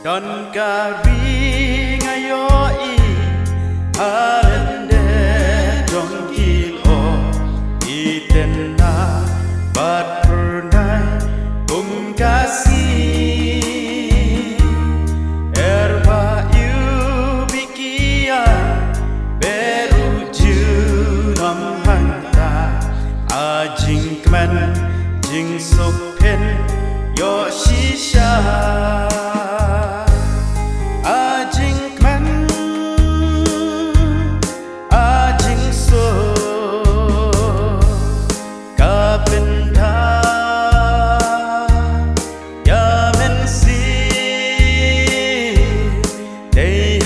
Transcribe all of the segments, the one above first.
Don kari ngayoi halende dong kilo itena bat pernah kasih erba yu bikia beruju nam hanta ajing kman jing sopen yo shisha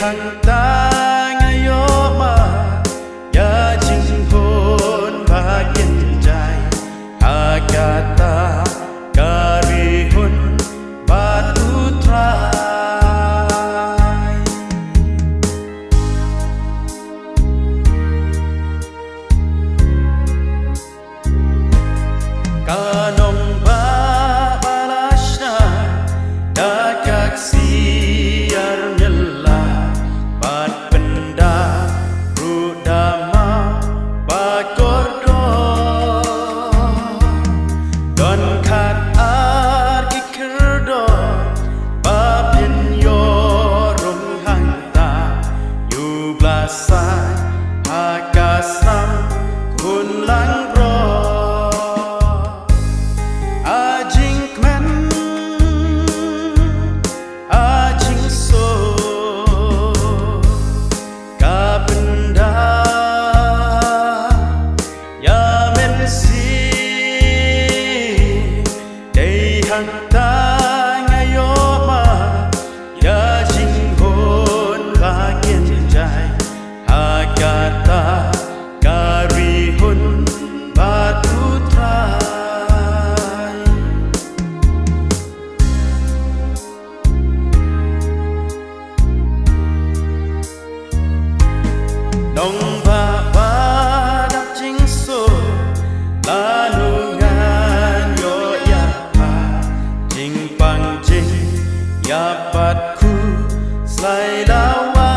hang ta ngayo ma ya jing pun bagian jai agata karihun batu trai kanong ba balasna dakak siar nyela Hakasam kunlang bro ajing kman ajing so kabenda ya mensi dei hang ta ngayo ma ya jing hon bagian jai agata karihun batu trai nong baba dak jing so lanungan yo ya pa jing pang jing ya patku slai lawa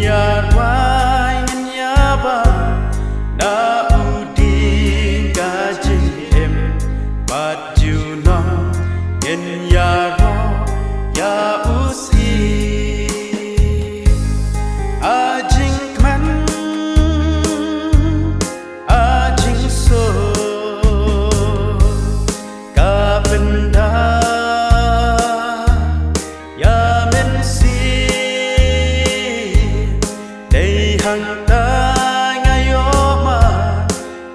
Nyar wai nyaba na udin gajing em baju nong nyaro ya usi ajing kman ajing so kabenda ya mensi hang ta ngayo ma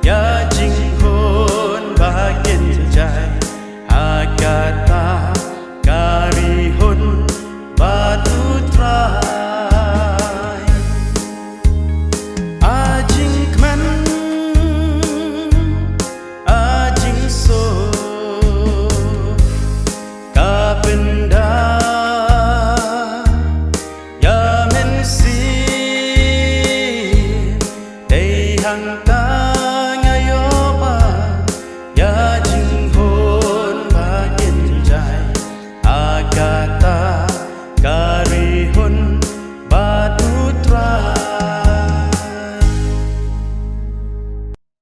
ya jing hon bagian jai agata karihun batu trai ajing kman ajing so kabenda hang ta